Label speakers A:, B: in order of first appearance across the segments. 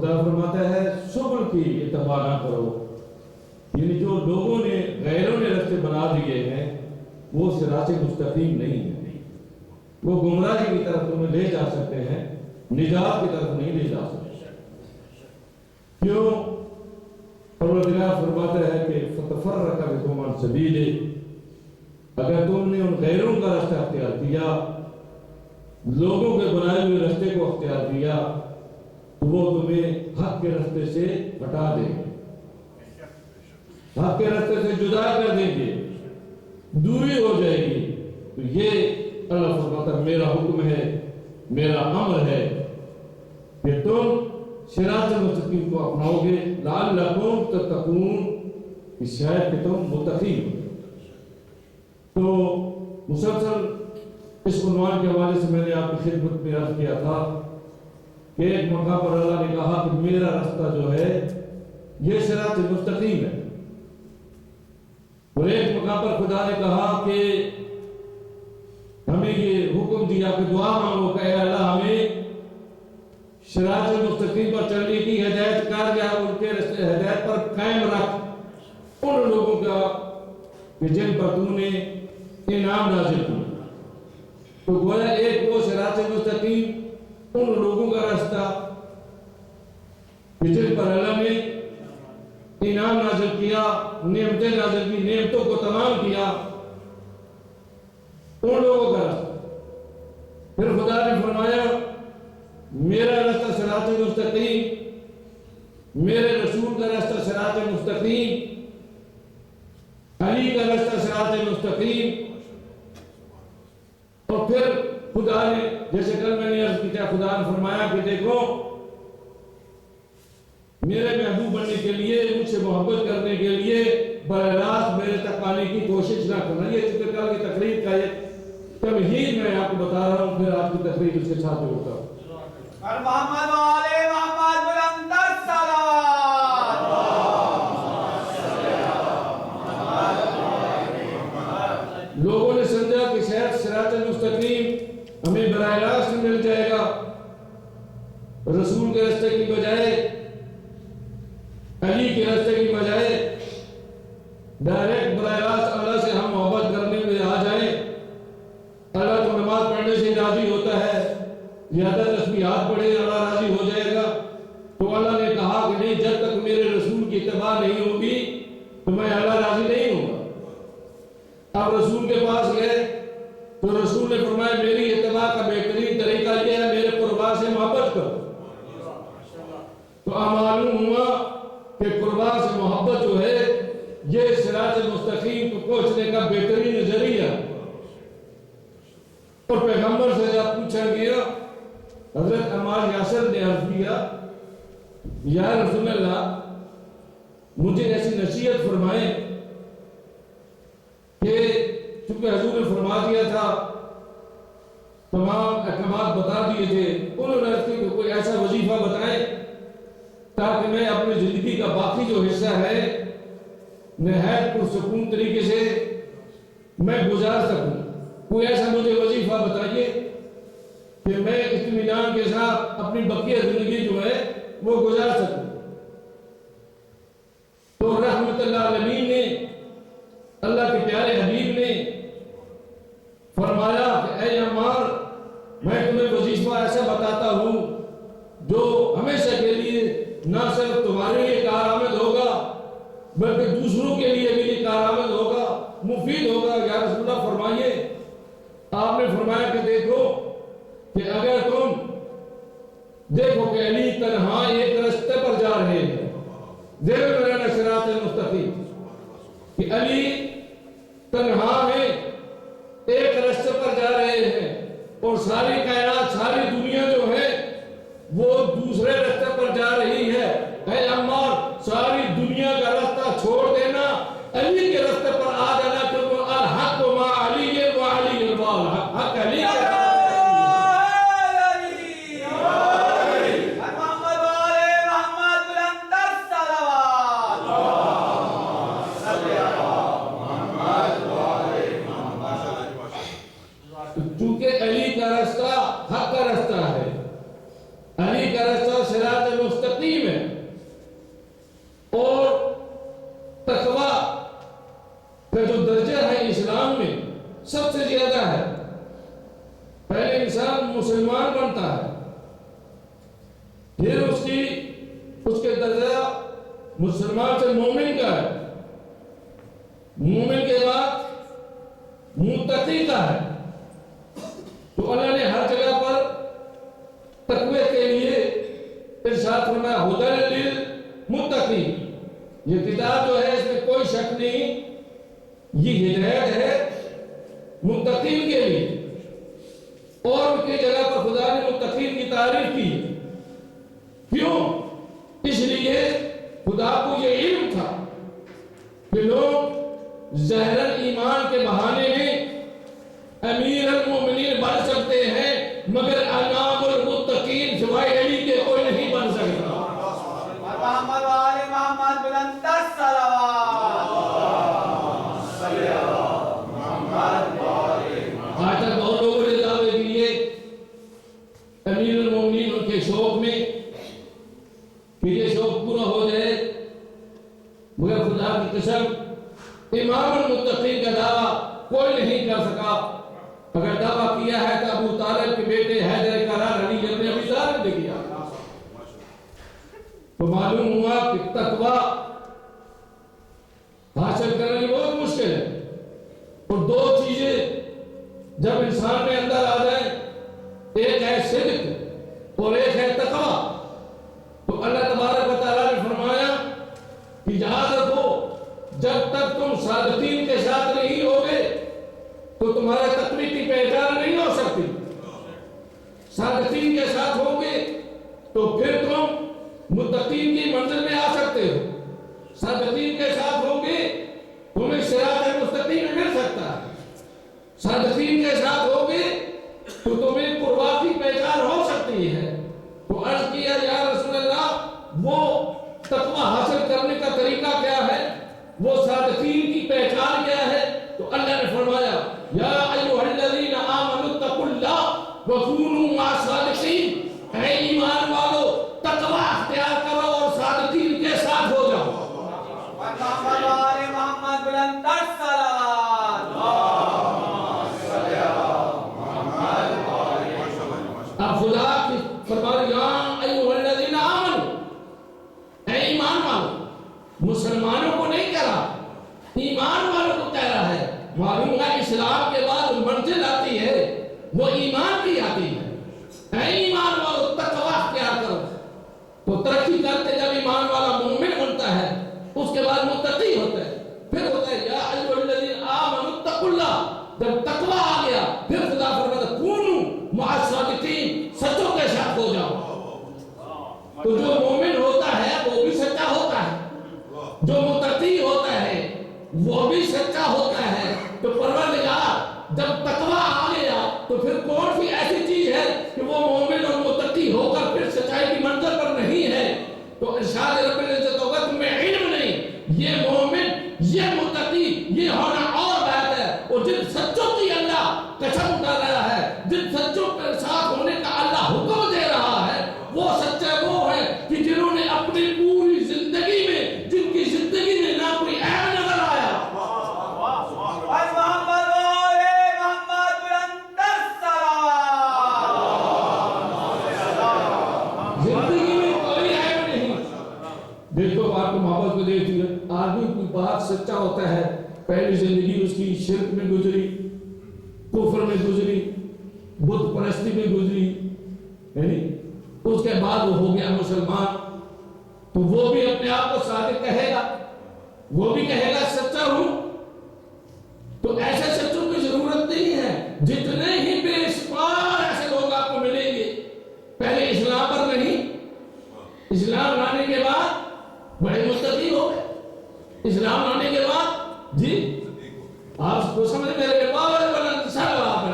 A: خدا فرماتا ہے سبل کی اتباع نہ کرو، یعنی جو لوگوں نے غیروں نے رستے بنا دیے ہیں وہ صراط مستقیم نہیں ہے، وہ گمراہی کی طرف تمہیں لے جا سکتے ہیں، نجات کی طرف نہیں لے جا سکتے۔ کیوں؟ پروردگار فرماتا ہے کہ فتفرق بكم عن سبیلہ، اگر تم نے ان غیروں کا رستہ اختیار کیا، لوگوں کے بنائے ہوئے رستے کو اختیار کیا، تو وہ تمہیں حق کے رستے سے ہٹا دیں گے، حق کے رستے سے جدا کر دیں گے، دوری ہو جائے گی۔ تو یہ اللہ فرماتا ہے میرا حکم ہے، میرا امر ہے کہ تم صراط مستقیم کو اپناؤ گے، لعلکم تتقون، کہ شاید کہ تم متقی ہو۔ تو مسلسل اس عنوان کے حوالے سے میں نے آپ کی خدمت میں عرض کیا تھا کہ ایک موقع پر اللہ نے کہا کہ میرا راستہ جو ہے یہ صراط مستقیم ہے، اور ایک موقع پر خدا نے کہا کہ ہمیں یہ حکم دیا کہ دعا مانگو کہ اے اللہ ہمیں صراط مستقیم پر چلنے کی ہدایت کر، یا ان کے ہدایت پر قائم رکھ ان لوگوں کا کہ جن پر تو نے انعام نازل کیا۔ تو گویا ایک وہ صراط مستقیم ان لوگوں کا راستہ کہ جن پر اللہ نے انعام نازل کیا، نعمتیں نازل کی، نعمتوں کو تمام کیا، ان لوگوں کا راستہ۔ پھر خدا نے فرمایا میرا راستہ صراط مستقیم، میرے رسول کا راستہ صراط مستقیم، علی کا راستہ صراط مستقیم۔ اور پھر خدا نے جیسے کل میں نے عرض کیا، خدا نے فرمایا کہ دیکھو میرے محبوب بننے کے لیے، مجھ سے محبت کرنے کے لیے براہ راست میرے تک آنے کی کوشش نہ کرنا۔ یہ چونکہ کل کی تقریر کا ایک تمہید میں آپ کو بتا رہا ہوں، پھر آپ کی تقریر اس کے ساتھ جوڑتا ہوں۔
B: محمد والے محمد بلند الصلوات۔
A: لوگوں نے سمجھا کہ شاید صراط مستقیم ہمیں براہ راست مل جائے گا، رسول کے راستے کی بجائے، علی کے راستے کی بجائے ڈائریکٹ براہ راست اللہ سے ہم محبت کرنے میں آ جائیں، اللہ تو نماز پڑھنے سے راضی ہوتا ہے، زیادہ تسبیحات پڑھے اللہ راضی ہو جائے گا۔ تو اللہ نے کہا کہ نہیں، جب تک میرے رسول کی اتباع نہیں ہوگی تو میں اللہ راضی نہیں ہوں گا۔ اب رسول کے پاس گئے تو رسول نے فرمایا میری اتباع کا بہترین طریقہ یہ ہے میرے قربا سے محبت کرو۔ تو معلوم ہوا کہ قربا سے محبت جو ہے یہ صراط مستقیم کو پہنچنے کا بہترین ذریعہ۔ اور پیغمبر سے جب پوچھا گیا، حضرت عمار یاسر نے عرض کیا یا رسول اللہ مجھے ایسی نصیحت فرمائیں کہ چونکہ حضور نے فرما دیا تھا، تمام احکامات بتا دیے تھے، انہوں نے عرض کی کہ کوئی ایسا وظیفہ بتائیں تاکہ میں اپنی زندگی کا باقی جو حصہ ہے نہایت پرسکون طریقے سے میں گزار سکوں۔ کوئی ایسا مجھے وظیفہ بتائیے کہ میں اطمینان کے ساتھ اپنی بقیہ زندگی جو ہے وہ گزار سکوں۔ تو رحمت اللہ عالمین نے، اللہ کے پیارے حبیب نے فرمایا کہ اے عمار میں تمہیں وظیفہ ایسا بتاتا ہوں جو ہمیشہ کے لیے نہ صرف تمہارے لیے کارآمد ہوگا بلکہ دوسروں کے لیے بھی کارآمد ہوگا، مفید ہوگا۔ یا رسول اللہ فرمائیے۔ آپ نے فرمایا کہ دیکھو کہ اگر تم دیکھو کہ علی تنہا ایک راستے پر جا رہے ہیں، ذہن میں رہنا صراط مستقیم، کہ علی تنہا ہے ایک راستے پر جا رہے ہیں، اور ساری کائنات، ساری دنیا جو ہے وہ دوسرے راستے پر جا رہی ہے۔ اے عمار ساری دنیا کا راستہ چھوڑ دینا، علی کے راستے پر آ جانا، کیونکہ الحق مع علی وعلی مع الحق، حق علی کے چونکہ علی کا راستہ حق کا راستہ ہے، کا جو درجہ ہے اسلام میں سب سے زیادہ ہے. پہلے انسان مسلمان بنتا ہے، پھر اس کے درجہ مسلمان سے مومن کا ہے، مومن کے بعد متقی کا ہے. تو اللہ نے ہر جگہ پر تقوی کے لیے ارشاد فرمایا ہدی للمتقی. یہ کتاب جو ہے اس میں کوئی شک نہیں، یہ ہدایت ہے متقین کے لیے. اور ان کی جگہ پر خدا نے متقین کی تعریف کی. کیوں؟ اس لیے خدا کو یہ علم تھا کہ لوگ ظاہراً ایمان کے بہانے میں امیر المومنین بن سکتے ہیں، مگر امام المتقین سوائے علی کے کوئی نہیں بن سکتا.
B: محمد وآل محمد بلند الصلوات.
A: آج تک بہت لوگوں نے دعوے دیے امیر المومنین ان کے شوق میں کہ یہ شوق پورا ہو جائے، مگر خدا کی قسم امام المتقین کا دعویٰ کوئی نہیں کر سکا. اگر دعویٰ کیا ہے تو ابو طالب کے بیٹے حیدر کرار علی ابن ابی طالب نے کیا. تو معلوم ہوا کہ تقویٰ حاصل کرنا بہت مشکل ہے. اور دو چیزیں جب انسان میں اندر آ جائیں، ایک ہے صدق اور ایک ہے تقویٰ. تو اللہ تبارک و تعالیٰ نے فرمایا کہ یاد رکھو جب تک تم صادقین کے ساتھ نہیں ہوگے تو تمہارا تقوی کی پہچان نہیں ہو سکتی. صادقین کے ساتھ ہوگے تو پھر تم متقین کی منزل میں آ سکتے ہو. صادقین کے ساتھ ہوگے تمہیں صراط مستقیم مل سکتا ہے. صادقین کے ساتھ ہوگے تو تمہیں قربا کی پہچان ہو سکتی ہے. تو عرض کیا یا رسول اللہ وہ تقوی حاصل کرنے کا طریقہ کیا ہے، وہ صادقین کی پہچان کیا ہے؟ تو اللہ نے فرمایا یا ایھا الذین آمنوا اتقوا اللہ وکونوا مع الصادقین. اے ایمان والو تقوی اختیار کرو اور صادقین کے ساتھ ہو جاؤ.
B: محمد وآل محمد بلند الصلوات.
A: اب خدا کی فرمایا یا ایھا الذین آمنوا، اے ایمان والو. مسلمانوں کو نہیں کہہ رہا، ایمان والوں کو کہہ رہا ہے. معلوم ہے اسلام کے بعد منزل آتی ہے وہ ایمان کی آتی ہے. اے ایمان والو تقوی اختیار کرو. تو ترقی کرتے جب ایمان والا مومن بنتا ہے اس کے بعد متقی ہوتا ہے، پھر ہوتا ہے یا ایھا الذین آمنوا اتقوا اللہ. جب تقوی آ گیا پھر خدا فرماتا کونوا مع الصادقین، سچوں کے ساتھ ہو جاؤ. تو جو مومن ہوتا ہے وہ بھی سچا ہوتا ہے، جو متقی ہوتا ہے وہ بھی سچا ہوتا ہے. تو پروردگار جب تقوی آ گیا تو پھر کون سی ایسی چیز ہے کہ وہ مومن اور متقی ہو کر پھر سچائی کی منزل پر نہیں ہے؟ تو ارشاد رب العزت ہوگا تمہیں علم نہیں. یہ مومن یہ متقی یہ ہونا اور بات ہے. اور جن سچوں کی اللہ قسم کر رہا ہے، جن سچوں کے ساتھ ہونے کا اللہ حکم دے رہا ہے، وہ سچے وہ ہیں کہ جنہوں نے اپنی پوری زندگی میں جن کی زندگی میں نہ کوئی عیب نظر آیا.
B: محمد وآل محمد بلند الصلوات.
A: زندگی میں کوئی عیب نہیں. دیکھو آپ کو محبت کو دیکھتی ہے، آدمی کوئی بات سچا ہوتا ہے، پہلی زندگی اس کی شرک میں گزری، کفر میں گزری، بت پرستی میں گزری، یعنی اس کے بعد وہ ہو گیا مسلمان. تو وہ بھی اپنے آپ کو صادق کہے گا، وہ بھی کہے گا سچا ہوں. تو ایسے سچوں کی ضرورت نہیں ہے. جتنے ہی بے شمار ایسے لوگ آپ کو ملیں گے پہلے اسلام پر نہیں، اسلام لانے کے بعد بڑے متقی ہو گئے. اسلام لانے کے بعد جی آپ کو سمجھ میرے پاور بلند صلوات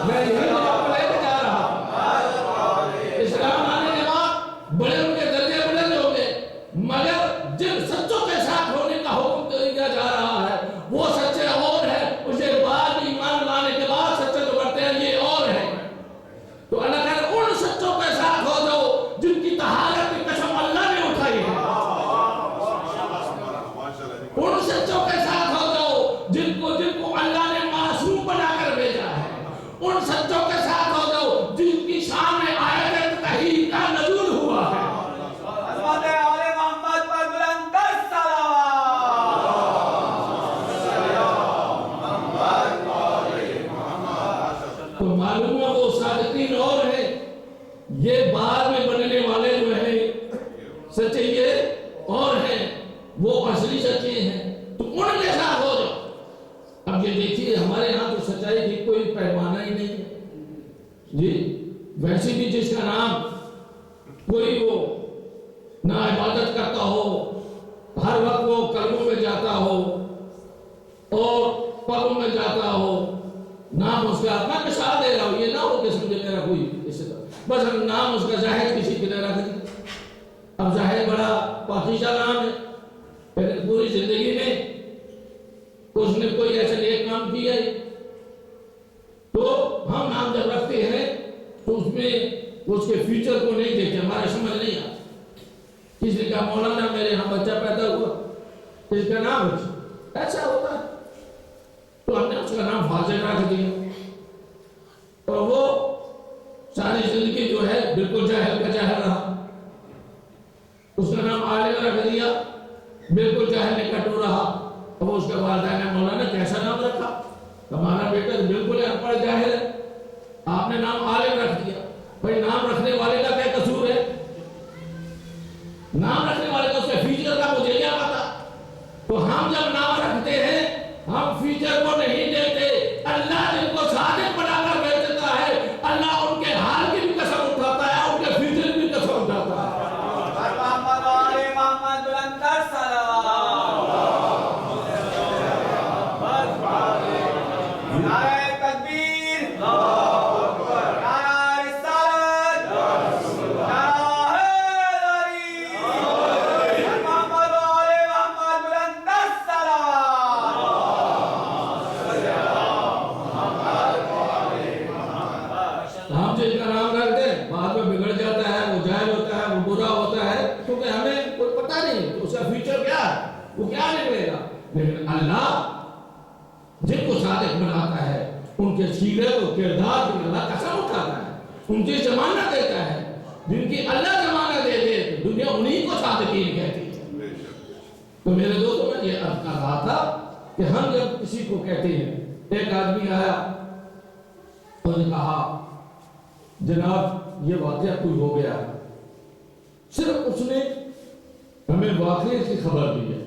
A: میں یہی آپ کو لے کے جا رہا. اسلام لانے کے بعد بڑے ان کے درجے بلند ہو گئے، مگر جن سچوں کے ساتھ ہونے کا حکم دیا جا رہا ہے وہ سچے اور ہیں. اسے بعد ایمان لانے کے بعد سچے جو کرتے ہیں یہ اور ہیں. تو اللہ کہہ رہا ان سچوں کے ساتھ ہو جاؤ جن کی طہارت کی قسم اللہ نے اٹھائی ہے. ان سچوں کے ساتھ سچے یہ اور ہیں، وہ اصلی سچے ہیں، تو ان کے ساتھ ہو جاؤ۔ اب یہ دیکھیے ہمارے ہاں تو سچائی کی کوئی پیمانہ ہی نہیں ہے جی، ویسے بھی جس کا نام کوئی وہ نہ عبادت کرتا ہو، ہر وقت وہ قلبوں میں جاتا ہو اور پروں میں جاتا ہو، نام اس کا، میں مثال دے رہا ہوں، یہ نہ ہو کہ سمجھے میرا کوئی اسی طرح، بس ہم نام اس کا زاہد کسی کی طرح رکھ دیں۔ اب زاہد بڑا پاکیزہ نام ہے، پھر پوری زندگی میں اس نے کوئی ایسا نیک کام کیا ہے، تو ہم نام جب رکھتے ہیں تو اس میں اس کے فیوچر کو نہیں دیکھتے، ہمارے سمجھ نہیں آتا۔ کسی کا مولانا میرے یہاں بچہ پیدا ہوا، اس کا نام رکھا، ایسا ہوتا ہے، تو ہم نے اس کا نام فاضل رکھ دیا، اور وہ ساری زندگی جو ہے بالکل جاہل کا جاہل رہا۔ اس کا نام عالم رکھ دیا، بالکل جاہل نکٹو رہا۔ اب اس کے والدین نے مولانا کیسا نام رکھا؟ ہمارا بیٹا بالکل ان پڑھ جاہل ہے، آپ نے نام عالم رکھ دیا۔ بھائی نام رکھنے والے کا کیا قصور ہے؟ نام رکھنے والے کا اس کے فیچر کا مجھے کیا پتا؟ تو ہم جب نام رکھتے ہیں ہم فیچر کو نہیں دیتے۔ اللہ جن کو صادق بنا کر بیچ دیتا ہے، اللہ ان کے حال کی بھی قسم اٹھاتا ہے، ان کے فیچر کی بھی قسم اٹھاتا ہے۔
B: محمد وآل محمد بلند تر صلوات۔ نعرہ تکبیر، نعرہ رسالت، نعرہ حیدری، محمد وآل محمد بلند تر صلوات۔
A: ہم جن کا نام رکھ دیں بعد میں بگڑ جاتا ہے، وہ جاہل ہوتا ہے، وہ برا ہوتا ہے، کیونکہ ہمیں کوئی پتہ نہیں اس کا فیوچر کیا ہے، وہ کیا نکلے گا۔ لیکن اللہ جن کو صادق بناتا ہے ان کے سیرت و کردار کی اللہ قسم اٹھاتا ہے، ان کی ضمانت دیتا ہے۔ جن کی اللہ ضمانت دے دے تو دنیا انہی کو صادقین کہتی ہے۔ تو میرے دوستوں میں یہ عرض کر رہا تھا کہ ہم جب کسی کو کہتے ہیں، ایک آدمی آیا اور نے کہا جناب یہ واقعہ کوئی ہو گیا ہے، صرف اس نے ہمیں واقعے کی خبر دی ہے۔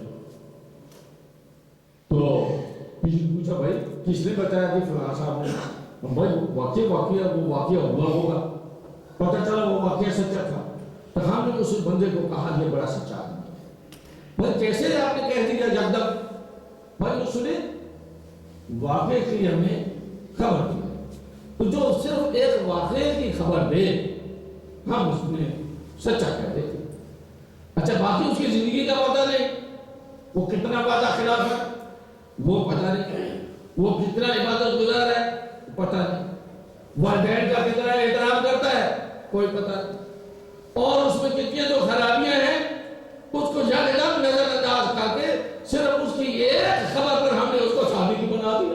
A: تو پوچھا بھائی کس نے بتایا کہ فلاں صاحب نے؟ بھائی واقعہ وہ واقعہ ہوا ہوگا، پتہ چلا وہ واقعہ سچا تھا۔ تو ہم نے اس بندے کو کہا یہ بڑا سچا آدمی ہے۔ بھائی کیسے آپ نے کہہ دیا یکدم؟ بھائی اس نے واقعے کی ہمیں خبر دی۔ تو جو صرف ایک واقعے کی خبر دے ہم اس میں سچا کہہ دیتے۔ اچھا باقی اس کی زندگی کا پتہ نہیں، وہ کتنا وعدہ خلاف ہے وہ پتہ نہیں، وہ کتنا عبادت گزار ہے پتہ نہیں، والدین کا کتنا احترام کرتا ہے کوئی پتہ نہیں، اور اس میں کتنی جو خرابیاں ہیں اس کو یکدم نظر انداز کر کے صرف اس کی ایک خبر پر ہم نے اس کو صادق بنا دیا۔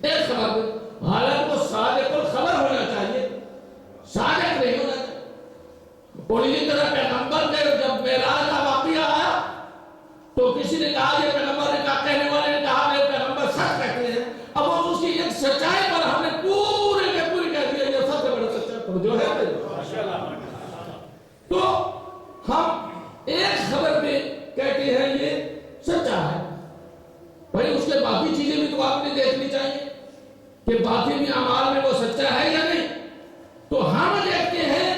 A: ایک خبر پر، حالانکہ وہ صادق الخبر ہونا چاہیے، صادق نہیں ہونا چاہیے۔ اور اسی طرح پیغمبر نے جب معراج کا واقعہ آیا تو کسی نے کہا یہ پیغمبر نے کہا، کہنے والے نے کہا میرے پیغمبر سچ کہتے ہیں۔ اب اس کی ایک سچائی پر ہم نے پورے کے پوری کہہ دیا یہ سب سے بڑا سچا تو جو ہے۔ تو ہم ایک خبر پہ کہتے ہیں یہ سچا ہے، بھائی اس کے باقی چیزیں بھی تو آپ نے دیکھنی چاہیے کہ باقی بھی اعمال میں وہ سچا ہے یا نہیں۔ تو ہم دیکھتے ہیں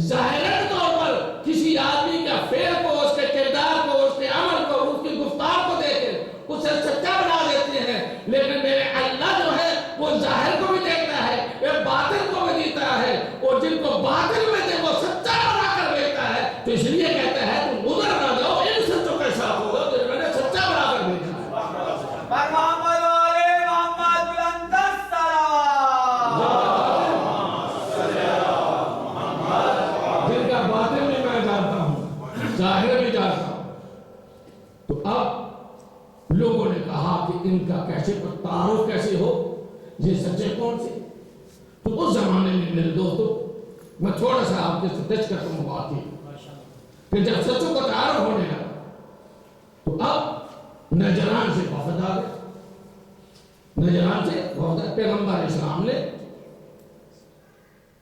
A: ظاہراً طور پر کسی آدمی کا فعل کو، اس کے کردار کو، اس کے عمل کو، اس کی گفتار کو دیکھ کے اسے سچا بنا دیتے ہیں، لیکن میرے اللہ جو ہے وہ ظاہر کو بھی دیکھتا ہے، وہ باطن کو بھی دیتا ہے، اور جن کو باطن میں دے وہ سچا بنا کر دیتا ہے۔ تو اس لیے کہتا ہے تم ادھر نہ جاؤ، ان سچوں کے ساتھ ہوگا جو میں نے سچا بنا کر دیتا ہے۔
B: محمد وآل محمد بلند تر صلوات۔
A: جن کا باطن بھی میں جانتا ہوں، ظاہر بھی جانتا ہوں۔ تو اب لوگوں نے کہا کہ ان کا کیسے تعارف کیسے ہو، یہ سچے کون سے؟ تو اس زمانے میں میرے دوستو میں تھوڑا سا آپ کے سے ٹچ کرتا ہوں بات کی کہ جب سچوں کا تعارف ہونے لگا تو اب نجران سے وفد آ گئے، نجران سے وفد پیغمبر اسلام نے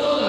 C: 14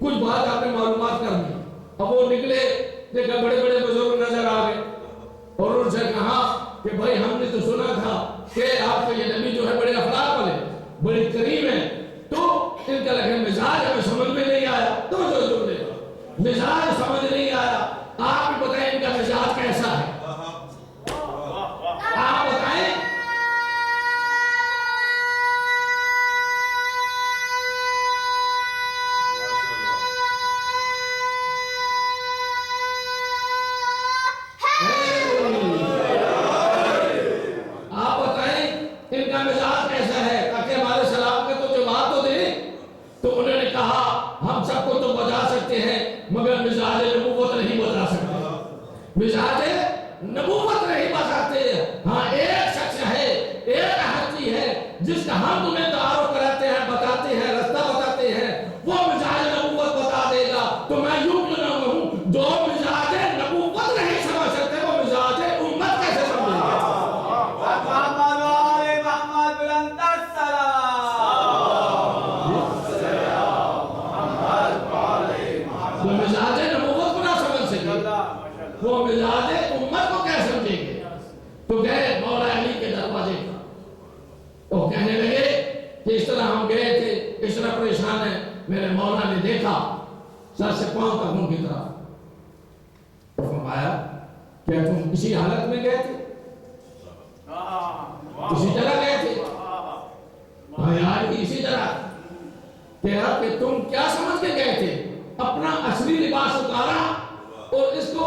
C: کچھ بات آپ نے معلومات کرنی. اب وہ نکلے دیکھا بڑے بڑے بزرگ نظر آ گئے اور ان سے کہا کہ بھائی ہم نے تو سنا تھا کہ آپ کے یہ نبی جو ہے بڑے اخلاق والے بڑے کریم ہیں, تو ان کا لگے مزاج ہمیں سمجھ میں نہیں آیا. تو جو جملے مزاج سمجھ نہیں آیا, آپ بھی بتائیں ان کا مزاج کیسا ہے, آپ بتائیں. آپ بتائیں ان کا مزاج کیسا ہے تاکہ ہمارے سلام کا تو جواب تو دیں. تو انہوں نے کہا ہم سب کو تو بتا سکتے ہیں مگر مزاج نبوت نہیں بتا سکتے, مزاج نبوت نہیں بتاتے. ہاں ایک شخص ہے, ایک ہستی ہے جس کا ہم تمہیں تعارف کراتے ہیں, بتاتے ہیں, رستہ بتاتے ہیں, وہ مزاج نبوت بتا دے گا. تو میں یوں کیوں نہ کہوں جو مزاج نبوت نہیں سمجھ سکتے وہ مزاج امت کیسے سمجھے گا.
B: محمد و آل محمد بلند
C: وہ مزاج نبوت کو نہ سمجھ سکے وہ مزاج امت کو کیا سمجھیں گے. تو گئے مولا علی کے دروازے پر, وہ کہنے لگے کہ اس طرح ہم گئے تھے, اس طرح پریشان ہے. میرے مولا نے دیکھا سر سے پاؤں تک ان کی طرف, فرمایا کیا تم اسی حالت میں گئے تھے, اسی طرح گئے تھے. ہاں یار اسی طرح. کہا کہ تم کیا سمجھ کے گئے تھے, اپنا اصلی لباس اتارا اور اس کو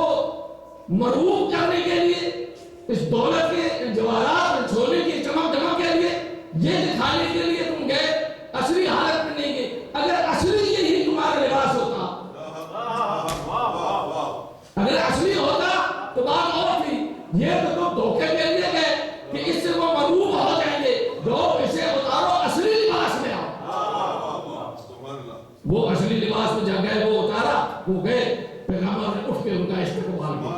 C: مروب کرنے کے لیے, اس دولت کے جواہرات چھوڑنے کی چمک دمک کے لیے, یہ دکھانے کے لیے تم گئے, اصلی حالت میں نہیں گئے. اگر اصلی یہی تمہارا لباس ہوتا, اگر اصلی ہوتا تو بات اور تھی. یہ تو تم دھوکے کے لیے گئے کہ اس سے وہ مروب ہو جائیں گے. جو اسے اتارو اصلی لباس میں آؤ. وہ اصلی لباس میں جب گئے وہ اتارا, وہ گئے, پیغمبر نے اٹھ کے ان کا استقبال کیا,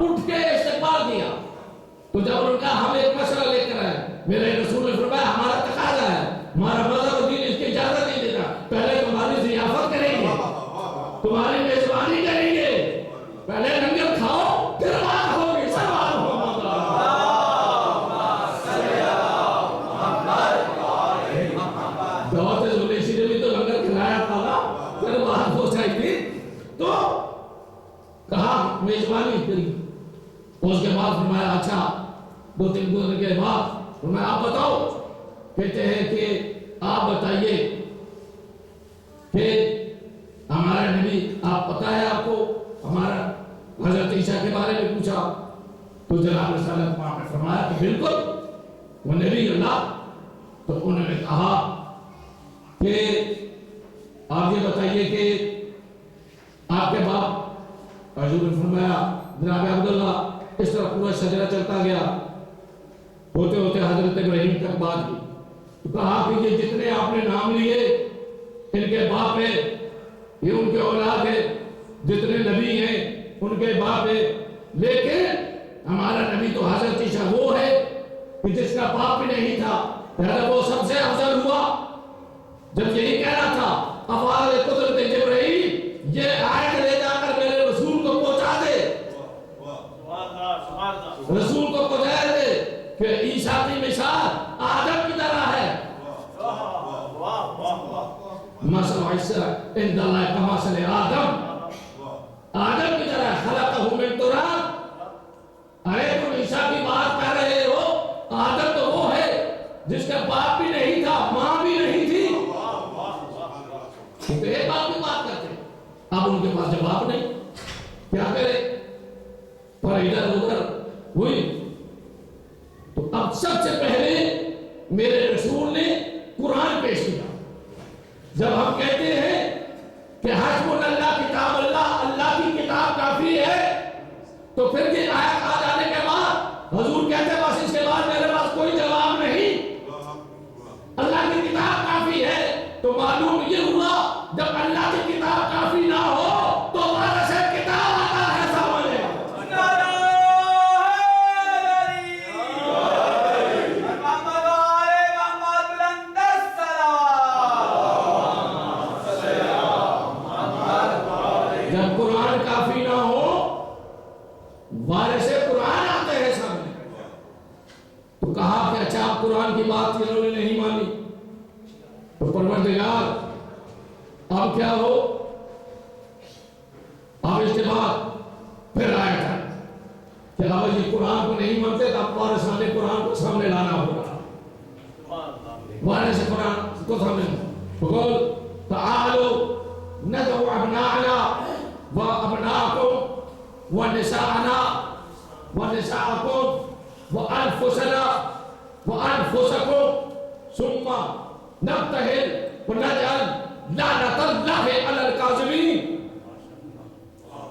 C: اٹھ کے استقبال کیا. تو جب ان کا ہم ایک مسئلہ لے کر آئے, میرے رسول نے فرمایا ہمارا تقاضا ہے, ہمارا مذہب و دین اس کی اجازت نہیں دیتا, پہلے تمہاری ضیافت کریں گے, تمہاری میزبانی کریں گے, پہلے لنگر کھاؤ پھر بات ہوگی. سب بات ہوگی. دعوت زلیشی نے بھی تو لنگر کھلایا تھا نا, پھر بات ہو جائے گی. تو کہا میزبانی کری. اس کے بعد فرمایا اچھا, 2-3 دن کے بعد فرمایا آپ بتاؤ. کہتے ہیں کہ آپ بتائیے کہ ہمارا نبی, آپ پتہ ہے آپ کو ہمارا حضرت عیسیٰ کے بارے میں پوچھا. تو جناب رسالت پاک نے فرمایا کہ بالکل وہ نبی اللہ. تو انہوں نے کہا کہ آپ یہ بتائیے کہ آپ کے باپ, حضور نے فرمایا جناب عبداللہ. اس طرح پورا شجرہ چلتا گیا, ہوتے ہوتے حضرت ابراہیم تک بات کی. تو کہا کہ یہ جتنے آپ نے نام لیے ان کے باپ ہیں, یہ ان کے اولاد ہیں, جتنے نبی ہیں ان کے باپ ہیں, لیکن ہمارا نبی تو حضرت عیسیٰ وہ ہے کہ جس کا باپ بھی نہیں تھا, پہلے وہ سب سے افضل ہوا. جب یہی کہہ رہا تھا افعال قدرت جبرائیل یہ آیت لے جا کر میرے رسول کو پہنچا دے, رسول کو پہنچا دے کہ عیسیٰ کی مثال آدم کی طرح ہے. مثل عیسیٰ عند اللہ کمثل آدم, آدم کی طرح خلقہ من تراب. ارے تم عیسیٰ کی بات کر رہے ہو, آدم تو وہ ہے جس کا باپ بھی نہیں تھا, ماں بھی نہیں تھی. تو ایک باپ کی بات کرتے, اب ان کے پاس جواب نہیں, کیا کرے, پر ادھر ادھر ہوئی. تو اب سب سے پہلے میرے رسول نے قرآن پیش کیا. جب ہم کہتے ہیں کہ حسبنا اللہ کتاب اللہ, اللہ کی کتاب کافی ہے, تو پھر یہ آیت آ جانے کے بعد حضور کہتے ہیں بس اس کے بعد میرے پاس کوئی جواب نہیں, اللہ کی کتاب کافی ہے. تو معلوم یہ ہوا جب اللہ کی کتاب کافی نہ ہو تو وارث کتاب آتا ہے سامنے.
B: محمد و آل محمد
C: بات انہوں نے نہیں مانی تو پروردگار اب کیا ہو؟ اب اس کے بعد پھر آیا تھا کہ اب یہ قرآن کو نہیں مانتے تو اب وارثان قرآن کو سامنے لانا ہوگا، وارث قرآن کو سامنے بقول تعالوا ندعو ابناءنا وابناءكم ونساءنا ونساءكم وانفسنا وانفسكم ثم نبتهل ونجعل لعنة الله على الكاذبين.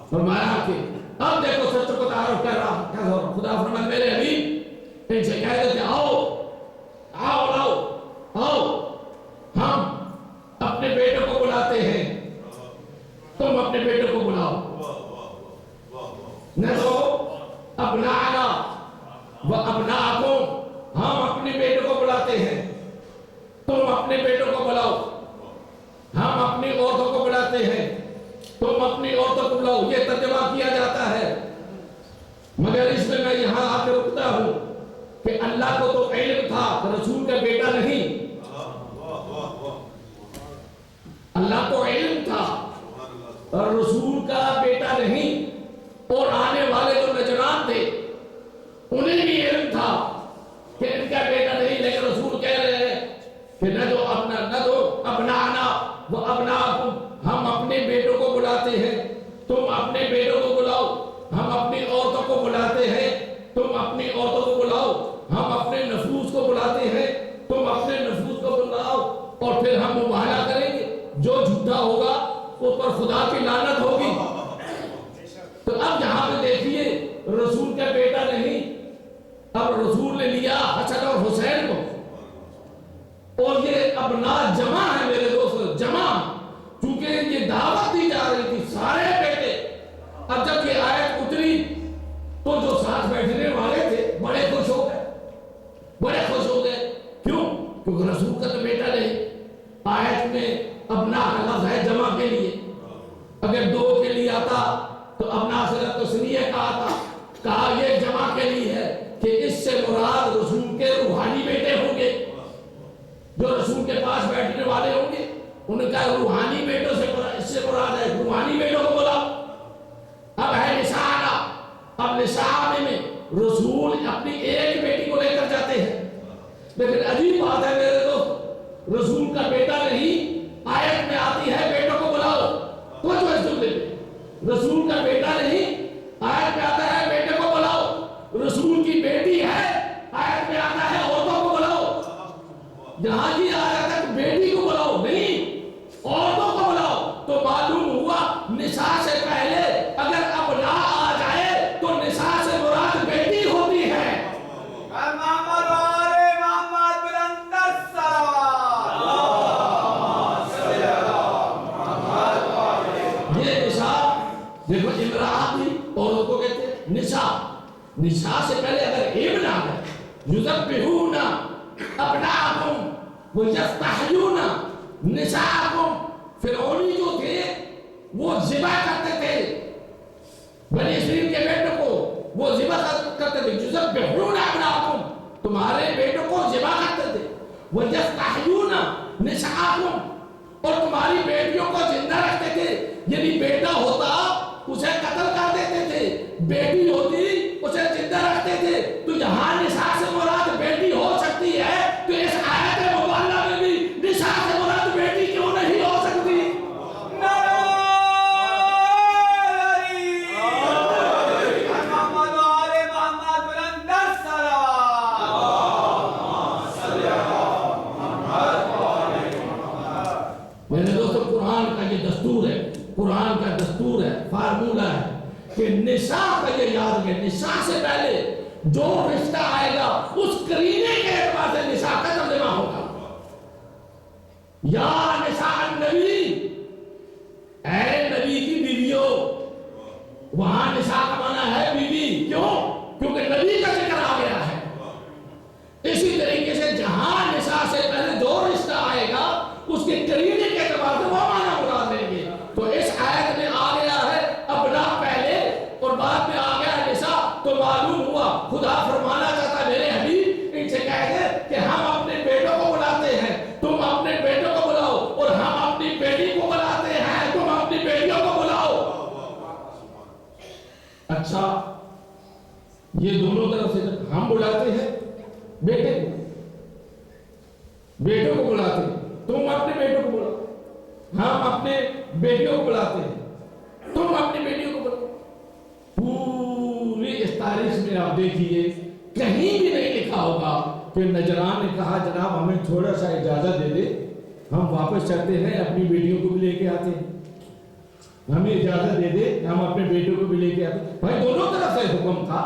C: فرمایا کہ اب دیکھو سچ کو تعارف کر رہا کیا ہو رہا. خدا فرمایا میرے حبیب ان سے کہہ دیتے آؤ ہم اپنے بیٹوں کو بلاتے ہیں، تم اپنے بیٹوں کو بلاؤ. ندعو ابناءنا و ابناءکم، ہم اپنے بیٹوں کو بلاتے ہیں، تم اپنے بیٹوں کو بلاؤ. ہم اپنی عورتوں کو بلاتے ہیں، تم اپنی عورتوں کو بلاؤ. یہ ترجمہ کیا جاتا ہے، مگر اس میں یہاں آ کے رکتا ہوں کہ اللہ کو تو علم تھا رسول کا بیٹا نہیں. اللہ کو علم تھا اور رسول کا بیٹا نہیں. اور آنے والے جو نجران تھے انہیں بھی علم تھا کہ ان کا بیٹا نہیں، لیکن رسول کہہ رہے ہیں کہ ندعو ابناءنا و ابناءکم، ہم اپنے بیٹوں کو بلاتے ہیں، تم اپنے بیٹوں کو بلاؤ. ہم اپنی عورتوں کو بلاتے ہیں، تم اپنی عورتوں کو بلاؤ. ہم اپنے نفوس کو بلاتے ہیں، تم اپنے نفوس کو بلاؤ. اور پھر ہم مباہلہ کریں گے، جو جھوٹا ہوگا اس پر خدا کی لعنت ہوگی. تو اب یہاں پہ دیکھیے رسول کا بیٹا نہیں، اب رسول نے لیا حسن اور حسین کو، اور یہ ابناء جمع ہے میرے دوست، جمع، چونکہ یہ دعوت دی جا رہی تھی سارے بیٹے. اب جب یہ آیت اتری تو جو ساتھ بیٹھنے والے تھے بڑے خوش ہو گئے، بڑے خوش ہو گئے. کیوں؟ کیونکہ رسول کا تو بیٹا نہیں. آیت میں ابناء کا لفظ ہے جمع کے لیے. اگر دو کے لیے آتا تو ابناء سے تسنیہ کہا تھا، کہا یہ جمع کے لیے ہے کہ اس سے مراد رسول کے روحانی بیٹے ہوں گے، جو رسول کے پاس بیٹھنے والے ہوں گے ان کا روحانی بیٹوں سے اس سے مراد ہے روحانی بیٹوں کو بولا. اب ہے نساءنا، اب نساء میں رسول اپنی ایک بیٹی کو لے کر جاتے ہیں. لیکن عجیب بات ہے میرے دوست، رسول کا بیٹا نہیں، آیت میں آتی ہے بیٹوں کو بلاؤ. تو جو اس جملے میں رسول کا بیٹا نہیں، آیت میں آتا ہے بیٹے کو بلاؤ. رسول کی بیٹی ہے، آیت میں آتا ہے عورتوں کو بلاؤ. یہاں کی آیت ہے کہ بیٹی کو بلاؤ نہیں، عورتوں کو بلاؤ. تو معلوم ہوا نساء سے پہلے اگر ابناء آ جائے تو نساء سے مراد بیٹی ہوتی ہے.
B: محمد وآل محمد بلندر
C: یہ نساء دیکھو امرأت بھی عورتوں کو کہتے ہیں نساء. نساء سے پہلے اگر ابن آ گئے، یذبحون ابناءکم ویستحیون نساءکم. فرعونی جو تھے وہ ذبح کرتے تھے بنی اسرائیل کے بیٹوں کو، وہ ذبح کرتے تھے. یذبحون ابناءکم، تمہارے بیٹوں کو ذبح کرتے تھے. ویستحیون نساءکم، اور تمہاری بیٹیوں کو زندہ رکھتے تھے. یعنی بیٹا ہوتا اسے قتل کر دیتے تھے، بیٹی ہوتی اسے زندہ رکھتے تھے. تو یہاں نساء سے مراد بیٹی ہو سکتی ہے، تو اس آیت مبارکہ میں بھی نساء سے مراد بیٹی کیوں نہیں ہو سکتی؟
B: محمد وآل محمد بلندر
C: میرے دوستو قرآن کا یہ دستور ہے، قرآن کا دستور ہے، فارمولہ ہے کہ نساء کا یہ یاد رکھیں. نساء سے پہلے جو رشتہ آئے گا اس قرینے کے اعتبار سے نساء کا ترجمہ ہوگا. یا نساء النبی، اے نبی کی بیویوں. وہاں نساء کا معنی ہے بیوی. کیوں؟ کیونکہ نبی کا ذکر آ گیا ہے. اسی طریقے سے جہاں نساء سے پہلے جو رشتہ آئے گا اس کے قرینے کے اعتبار سے وہ معنی مراد لیں گے. تو اس آیت میں آ گیا ہے ابناء پہلے اور بعد میں آ گیا نساء. تو معلوم ہوا خدا فرمانا چاہتا ہے میرے حبیب ان سے کہہ دے کہ ہم اپنے بیٹے اچھا یہ دونوں طرف سے ہم بلاتے ہیں بیٹے کو، بیٹوں کو بلاتے ہیں، تم اپنے بیٹوں کو بلاؤ، ہم اپنے بیٹیوں کو بلاتے ہیں، تم اپنی بیٹیوں کو بلاؤ۔ پوری اس تاریخ میں آپ دیکھیے کہیں بھی نہیں لکھا ہوگا کہ نجران نے کہا جناب ہمیں تھوڑا سا اجازت دے دے، ہم واپس چلتے ہیں اپنی بیٹیوں کو بھی لے کے آتے ہیں، ہمیں اجازت دے دے ہم اپنے بیٹوں کو بھی لے کے آتے ہیں۔ بھائی دونوں طرف سے حکم تھا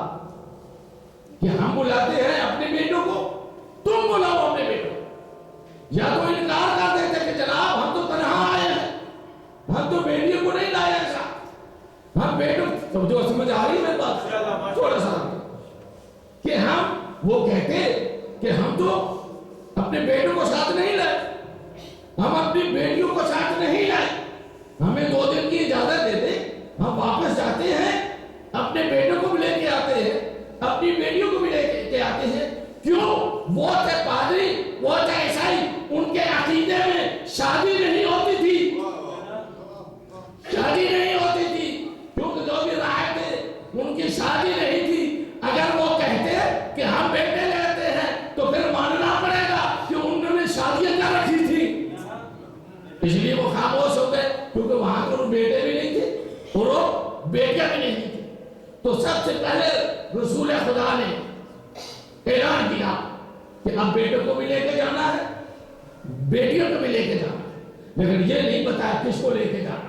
C: کہ ہم بلاتے ہیں اپنے بیٹوں کو، تم بلاؤ اپنے بیٹوں کو۔ یا تو انکار کر دیتے کہ جناب ہم تو تنہا آئے ہیں، ہم تو بیٹیوں کو نہیں لائے ایسا، ہم بیٹوں جو سمجھ آ رہی ہے بات تھوڑا سا کہ ہم وہ کہتے کہ ہم تو اپنے بیٹوں کو ساتھ نہیں لائے، ہم اپنی بیٹیوں کو ساتھ نہیں لائے، ہمیں 2 دن کی اجازت دے دے، ہم واپس جاتے ہیں اپنے بیٹوں کو بھی لے کے آتے ہیں، اپنی بیٹیوں کو بھی لے کے آتے ہیں۔ کیوں؟ وہ تھے پادری، وہ تھے عیسائی، ان کے عقیدے میں شادی نہیں ہوتی تھی، شادی نہیں ہوتی تھی، کیونکہ جو بھی راہ تھے ان کی شادی نہیں تھی۔ اگر وہ کہتے کہ ہم بیٹے لیتے ہیں تو پھر ماننا پڑے گا کہ انہوں نے شادیاں کر رکھی تھی، اس لیے وہ خاموش ہو گئے، کیونکہ وہاں پر بیٹے بھی نہیں تھے اور وہ بیٹیاں بھی نہیں تھی۔ تو سب سے پہلے رسول خدا نے اعلان کیا کہ اب بیٹوں کو بھی لے کے جانا ہے، بیٹیوں کو بھی لے کے جانا ہے، لیکن یہ نہیں بتایا کس کو لے کے جانا۔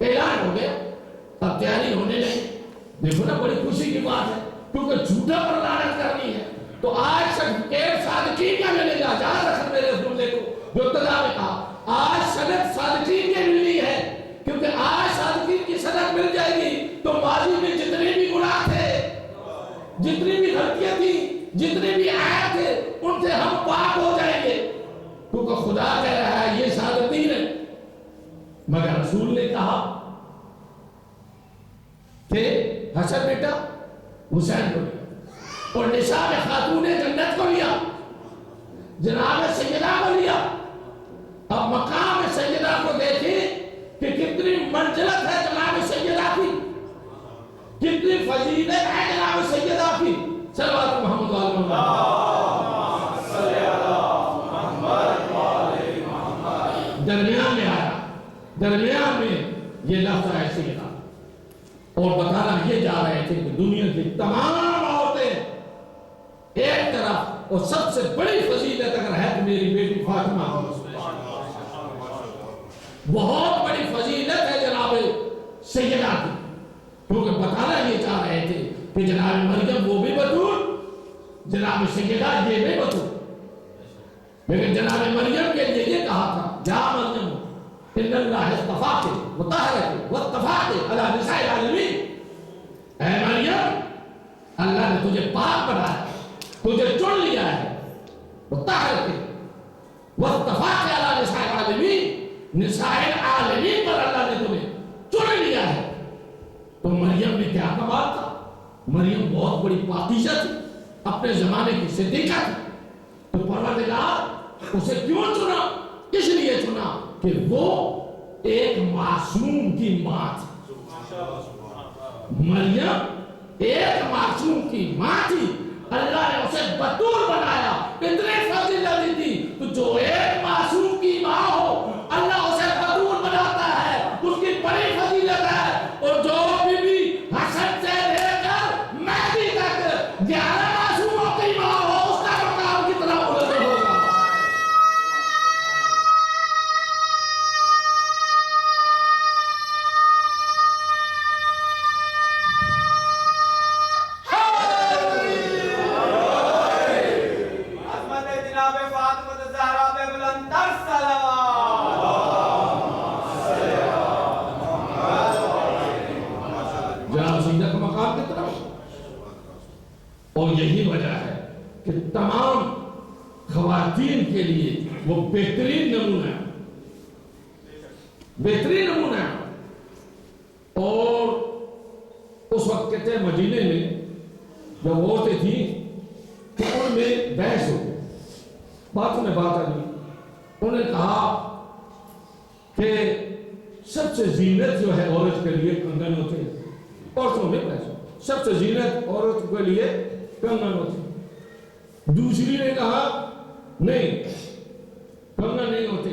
C: اعلان ہو گیا، اب تیاری ہونے لگی۔ دیکھو نا بڑی خوشی کی بات ہے، کیونکہ جھوٹا پر لعنت کرنی ہے تو آج سرٹیفکیٹ صادقین کا ملے گا۔ جہاں رکھ میرے جملے کو جو ابتدا میں کہا، آج صدق صادقین کے ملنی ہے، کیونکہ آج صادقین کی صدق مل جائے گی تو ماضی میں جتنے بھی گناہ تھے، جتنی بھی غلطیاں تھیں، جتنے بھی عیب تھے، ان سے ہم پاک ہو جائیں گے، کیونکہ خدا کہہ رہا ہے یہ صادقین ہے۔ مگر رسول نے کہا کہ حسن بیٹا حسین کو لیا اور نساء خاتون جنت کو لیا، جناب سیدہ کو لیا۔ اب مقام سیدہ کو دیکھیں کہ کتنی منزلت ہے جناب سیدہ کی، کتنی فضیلت ہے جناب سیدہ کی۔ صلوات محمد علیہ درمیان میں آیا، درمیان میں یہ لفظ ہے سیدہ، اور بتانا یہ جا رہے تھے کہ دنیا کی تمام عورتیں ایک طرف، اور سب سے بڑی فضیلت اگر ہے تو میری بیٹی فاطمہ، بہت بڑی فضیلت ہے جناب سیدہ کی، کیونکہ بتانا یہ چاہ رہے تھے کہ جناب مریم وہ بھی بطول، جناب سیدہ یہ بھی بطول۔ لیکن جناب مریم کے لیے یہ کہا تھا یا مریم ان اللہ اصطفاک وطہرک واصطفاک علی نساء العالمین، اے مریم اللہ نے تجھے پاک بنایا، تجھے چن لیا ہے، وطہرک واصطفاک علی نساء العالمین، نساء العالمین پر اللہ نے تمہیں چن لیا ہے۔ تو مریم نے کیا کمال تھا، مریم بہت بڑی پاکیزہ تھی، اپنے زمانے کی صدیقہ تھی، تو پروردگار اسے کیوں چنا؟ اس لیے چنا کہ وہ ایک معصوم کی ماں تھی، مریم ایک معصوم کی ماں تھی، اللہ نے اسے بطول بنایا، اتنے فضیلت دی تھی۔ تو جو ایک معصوم کی ماں ہو اللہ اسے بطول بناتا ہے، اس کی بڑی فضیلت ہے۔ اور جو بھی حسن سے لے کر مہدی تک 11 معصوموں کی ماں ہو، اس کا مقام کتنا بلند ہوگا۔
B: عظمت جناب فاطمہ الزہرا پہ بلند تر صلوات۔
C: جناب سیدہ کا مقام کتنا ہو، اور یہی وجہ ہے کہ تمام خواتین کے لیے وہ بہترین نمونہ ہے، بہترین نمونہ ہے۔ اور اس وقت کہتے ہیں مدینے میں جب عورتیں تھیں تو ان میں بحث ہو گئی، باتوں میں بات آ گئی، انہوں نے کہا کہ سب سے زینت جو ہے عورت کے لیے کنگن ہوتے ہیں، عورتوں میں پیسہ سب سے زینت عورت کے لیے کنگن ہوتی. دوسری نے کہا نہیں کنگن نہیں ہوتے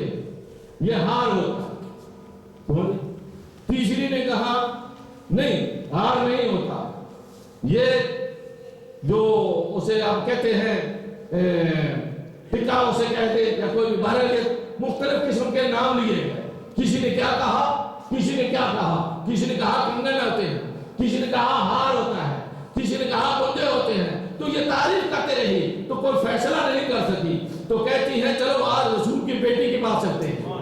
C: یہ ہار ہوتا. تیسری نے کہا نہیں ہار نہیں ہوتا یہ جو اسے آپ کہتے ہیں ٹکا اسے کہتے یا کوئی بھی بہرحال یہ مختلف قسم کے نام لیے گئے. کسی نے کیا کہا کسی نے کیا کہا کسی نے کہا کنگن ہوتے ہیں کسی نے کہا ہار ہوتا ہے کسی نے کہا بندے ہوتے ہیں. تو یہ تعریف کرتے رہی تو کوئی فیصلہ نہیں کر سکی. تو کہتی ہے چلو آج رسول کی بیٹی کے پاس چلتے ہیں.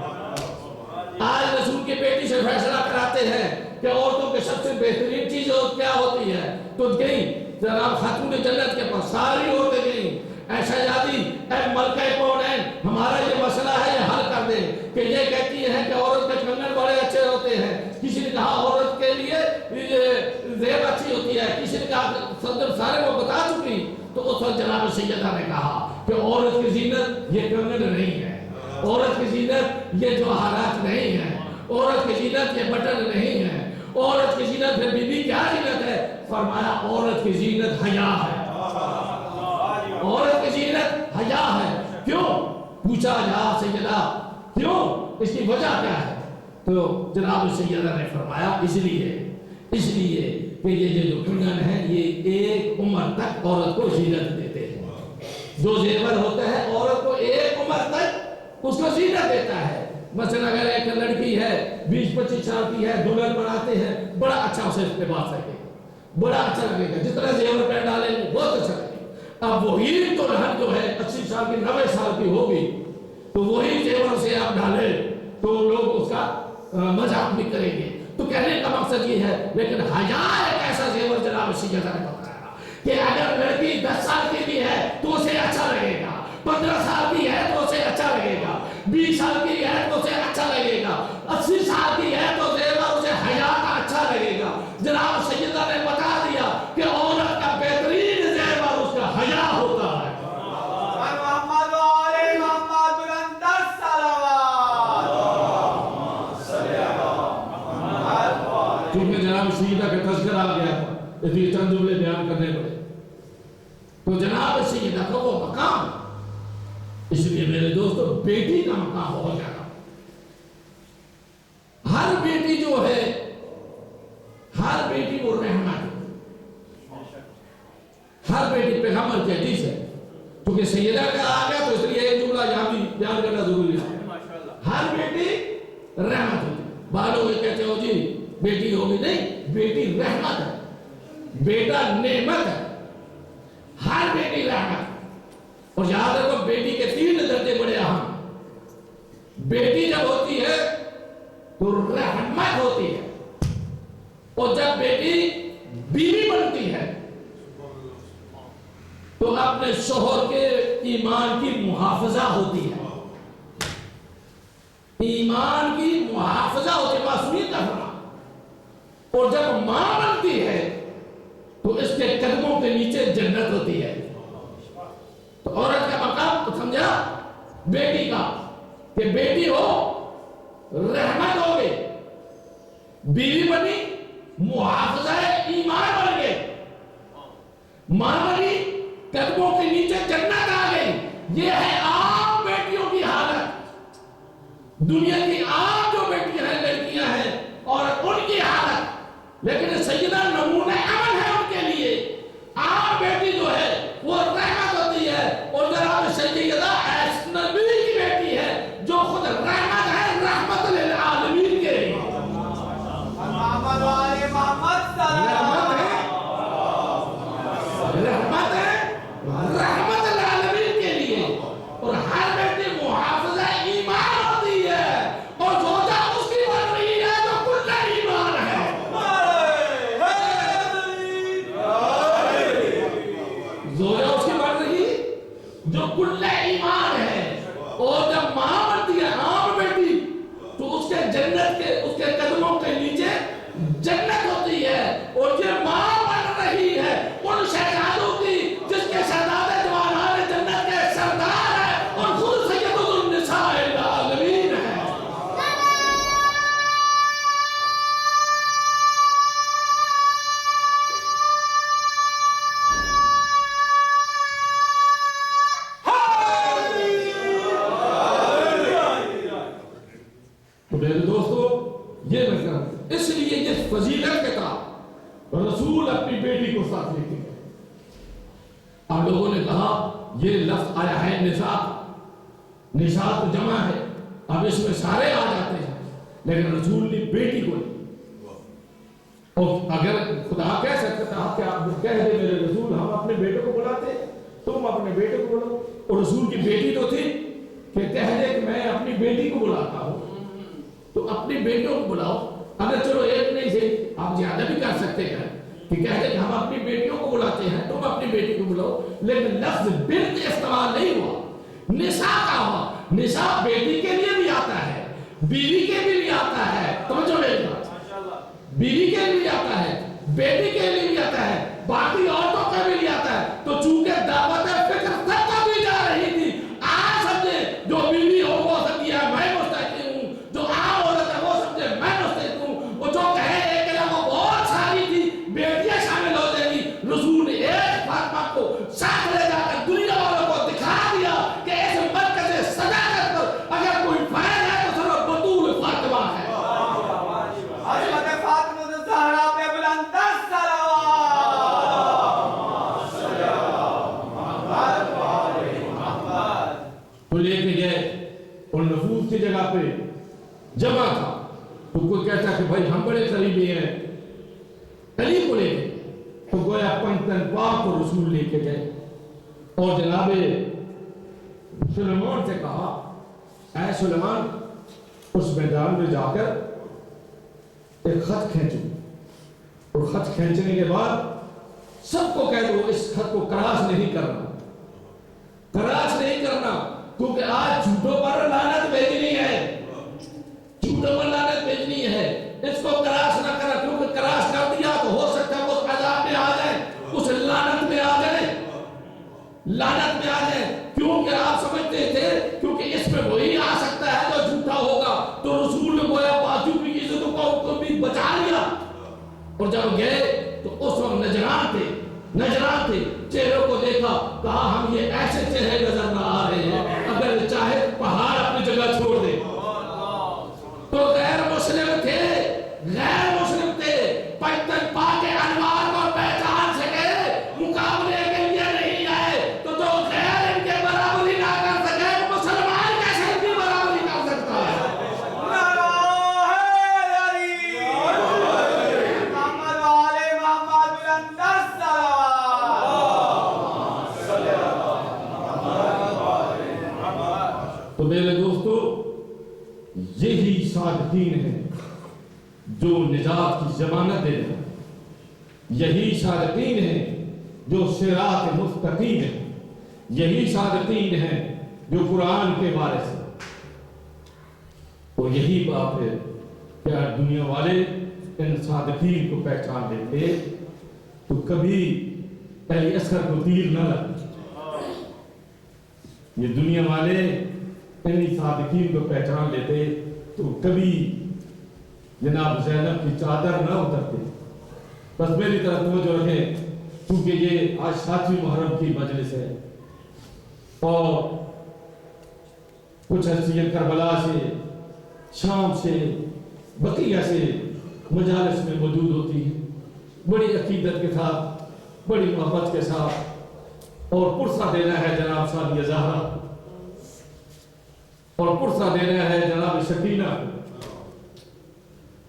C: آج رسول کی بیٹی سے فیصلہ کراتے ہیں کہ عورتوں کے سب سے بہترین چیز کیا ہوتی ہے. تو گئی جناب خاتون جنت کے پاس ساری عورتیں گئیں. اے شہزادی اے ملکہ کونین ہمارا یہ مسئلہ ہے یہ حل کر دیں. کہ یہ کہتی ہے کہ عورت کے کنگن بڑے اچھے ہوتے ہیں. کسی نے کہا عورت کے لیے زیب اچھی ہوتی ہے کسی نے کہا صدر سارے وہ بتا چکی. تو اس وقت جناب سیدہ نے کہا کہ عورت کی زینت یہ کنگن نہیں ہے عورت کی زینت یہ جواہرات نہیں ہے عورت کی زینت یہ بٹن نہیں ہے عورت کی زینت پھر بی بی کیا زینت ہے. فرمایا عورت کی زینت حیا ہے عورت کی زینت حیا ہے. کیوں پوچھا یا سیدہ کیوں اس کی وجہ کیا ہے. تو جناب سیدہ نے فرمایا اس لیے کہ یہ جو کنگن ہے یہ ایک عمر تک عورت کو زینت دیتے ہیں. جو زیور ہوتا ہے عورت کو ایک عمر تک اس کو زینت دیتا ہے. مثلا اگر ایک لڑکی ہے 20-25 سال کی ہے دلہن بناتے ہیں بڑا اچھا اسے لباس لگے گا بڑا اچھا لگے گا جتنا زیور پہن ڈالیں گے بہت اچھا لگے گا. اب وہی دلہن جو ہے 80 سال کی 90 سال کی ہوگی تو وہی زیور سے آپ ڈالیں تو لوگ اس کا مذاق بھی کریں گے. تو کہنے کا مقصد یہ ہے لیکن حیا ایک ایسا زیور جناب سیدہ نے بتایا کہ اگر لڑکی 10 سال کی بھی ہے تو اسے اچھا لگے گا 15 سال کی ہے تو اسے اچھا لگے گا 20 سال کی ہے تو اسے اچھا لگے گا 80 سال کی ہے تو زیور اسے حیا کا اچھا لگے گا. جناب سیدہ نے بتا دیا کہ عورت کا بہترین زیور اس کا حیا ہوتا ہے.
B: محمد و آل محمد بلند الصلوات.
C: چونکہ جناب سیدہ کا تذکرہ آ گیا تھا اس لیے چند جملے بیان کرنے پڑے. تو جناب سیدہ کا وہ مقام اس لیے میرے دوستو بیٹی کا مقام بہت زیادہ. ہر بیٹی جو ہے ہر بیٹی وہ رحمت ہر بیٹی پیغمبر کی حدیث ہے. کیونکہ سیدہ کا آ گیا تو اس لیے ایک جملہ یہاں بھی بیان کرنا ضروری ہے. ہر بیٹی رحمت ہوتی. بالوں یہ کہتے ہو جی بیٹی ہوگی نہیں بیٹی رحمت ہے بیٹا نعمت ہے. ہر بیٹی رحمت. اور یاد رکھو بیٹی کے 3 درجے بڑے اہم. بیٹی جب ہوتی ہے تو رحمت ہوتی ہے اور جب بیٹی بیوی بنتی ہے تو اپنے شوہر کے ایمان کی محافظہ ہوتی ہے. ایمان کی محافظہ ہوتی ہے معصومیت کا فرمان. اور جب ماں بنتی ہے تو اس کے قدموں کے نیچے جنت ہوتی ہے. تو عورت کا مقام تو سمجھا بیٹی کا کہ بیٹی ہو رحمت ہو گئی بیوی بنی محافظہ ایمان بن گئے ماں بنی قدموں کے نیچے جنت آ گئی. یہ ہے عام بیٹیوں کی حالت. دنیا کی عام جو بیٹیاں ہیں لڑکیاں ہیں اور ان کی حالت. لیکن سیدہ نمونہ عمل ہے ان کے لیے. عام بیٹی جو ہے وہ رحمت ہوتی ہے اور جناب سیدہ ایس نبی کی بیٹی ہے جو خود رحمت ہے رحمت للعالمین کے لیے.
B: محمد و آل محمد صلوات.
C: رحمت ہے رحمت للعالمین کے لیے. اور ہر بیٹی محافظہ ایمان ہوتی ہے اور زوجہ اس کی بن رہی ہے جو کل ایمان ہے. تو میرے دوستو یہ مطلب اس لیے یہ فضیلت کے تحت رسول اپنی بیٹی کو ساتھ لے کے گئے. اب لوگوں نے کہا یہ لفظ آیا ہے نساء، نساء تو جمع ہے، اب اس میں سارے آ جاتے ہیں، لیکن رسول نے بیٹی کو لی. اور اگر خدا کہہ سکتا تھا کہ آپ کہہ دے میرے رسول ہم اپنے بیٹے کو بلاتے ہیں، تم اپنے بیٹے کو بلاؤ. اور رسول کی بیٹی تو تھی کہ کہہ دے کہ میں اپنی بیٹی کو بلاتا ہوں، تو اپنی بیٹوں کو بلاؤ. اگر چلو ایک نہیں سے آپ زیادہ بھی کر سکتے ہیں کہ کہہ دے کہ ہم اپنی بیٹیوں کو بلاتے ہیں، تم اپنی بیٹی کو بلاؤ، لیکن لفظ بنت استعمال نہیں ہوا، نساء کا ہوا. نساء بیٹی کے لیے بھی آتا ہے، بیوی کے بھی آتا ہے، توجہ میری بات، بیوی کے لیے آتا ہے، بیٹی کے لیے بھی آتا ہے، باقی عورتوں کے بھی آتا ہے. تو چونکہ دعوت فکر سب کو بھی جا رہی تھی، آج سمجھے جو بیوی ہو وہ سمجھے میں مستحق ہوں، جو عام عورت ہے وہ سمجھے میں مستحق ہوں، اور جو کہے ایک علاوہ بہت ساری تھی بیٹیاں شامل ہو جائیں گی. رسول نے ایک فاطمہ کو ساتھ لے جا کر دنیا والوں کو دکھا دیا کہ اس مرکز صداقت پر اگر کوئی فائد ہے تو صرف بطول فاطمہ ہے.
B: حضرت فاطمہ الزہرا پہ بلند
C: تو لے کے گئے اور نفوذ کی جگہ پہ جمع تھا. تو کوئی کہتا کہ بھائی ہم بڑے قریبی ہیں، علی کو لے گئے تو گویا پنجتن پاک کو رسول لے کے گئے اور جناب سلیمان سے کہا اے سلیمان اس میدان میں جا کر ایک خط کھینچو، اور خط کھینچنے کے بعد سب کو کہہ دو اس خط کو کراس نہیں کرنا، کراس نہیں کرنا، کیونکہ آج جھوٹوں پر لعنت بھیجنی ہے، جھوٹوں پر لعنت بھیجنی ہے. اس کو کراس نہ کرا، کیونکہ کراس کر دیا تو ہو سکتا ہے اس عذاب میں آ جائے، اس لعنت میں آ جائے، لعنت میں آ جائے. کیونکہ آپ سمجھتے تھے کیونکہ اس میں وہی آ سکتا ہے جو جھوٹا ہوگا، تو رسول نے گویا بازو کی عزتوں کو بھی بچا لیا. اور جب گئے تو اس وقت نجران تھے، چہروں کو دیکھا، کہا ہم یہ ایسے چہرے نظر نہ آ رہے ہیں، اگر چاہے پہاڑ اپنی جگہ چھوڑ دے. تو غیر مسلم تھے، پنجتن پاک کے انوار کو پہچان سکے، مقابلے کے لیے نہیں آئے. تو جو غیر ان کے برابری نہ کر سکے مسلمان کیسے ان کی برابری کر سکتا ہے؟ تو میرے دوستو یہی صادقین ہیں جو نجات کی ضمانت دے رہے ہیں، یہی صادقین ہیں جو صراط مستقیم ہیں، یہی صادقین ہیں جو قرآن کے وارث ہیں. اور یہی بات ہے کہ اگر دنیا والے ان صادقین کو پہچان لیتے تو کبھی علی اصغر کو تیر نہ لگتی. یہ دنیا والے انہی صادقین کو پہچان لیتے تو کبھی جناب زینب کی چادر نہ اترتے. بس میری طرف توجہ رکھیں، کیونکہ یہ آج 7ویں محرم کی مجلس ہے اور کچھ حیثیت کربلا سے، شام سے، بقیہ سے مجالس میں موجود ہوتی ہے، بڑی عقیدت کے ساتھ، بڑی محبت کے ساتھ. اور پرسہ دینا ہے جناب ثانیہ زہرا، اور پرسہ دینا ہے جناب سکینہ کو،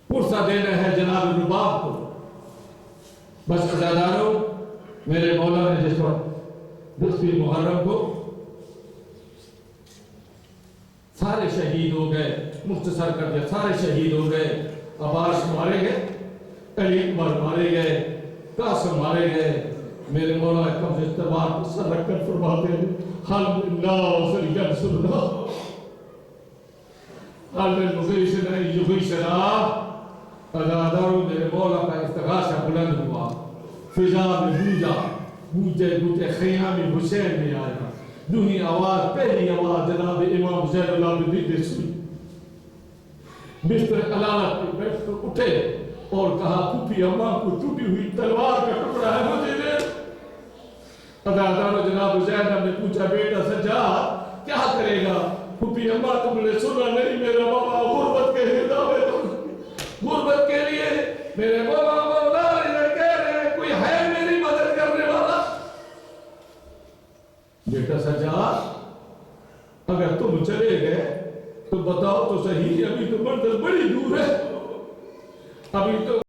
C: پرسہ دینا ہے جناب رباب کو. بس عزاداروں، میرے مولا نے جس وقت 10ویں محرم کو سارے شہید ہو گئے، مختصر کر دیا، سارے شہید ہو گئے. عباس مارے گئے، علی اکبر مارے گئے، قاسم مارے گئے. میرے مولا قبض استبار پر سر رکھ کر فرماتے ہیں الحمدللہ وصلی رسولنا المغیثنا یغیثنا. عزاداروں، میرے مولا کا استغاثہ بلند ہوا، فضا میں گوجے خیام حسین میں آیا. جو ہی آواز، پہلی آواز جناب امام زین العابدین نے سنی، بستر علالت پہ بیٹھ کر اٹھے اور کہا پھوپھی اماں کو ٹوٹی ہوئی تلوار کا ٹکڑا ہے مجھے دے. عزاداروں، جناب زینب نے پوچھا بیٹا سجاد کیا کرے گا؟ پھوپھی اماں تم نے سنا نہیں، میرا بابا غربت کے
A: بیٹا سجاد اگر تم چلے گئے تو بتاؤ تو صحیح ابھی تو منزل بڑی دور ہے ابھی تو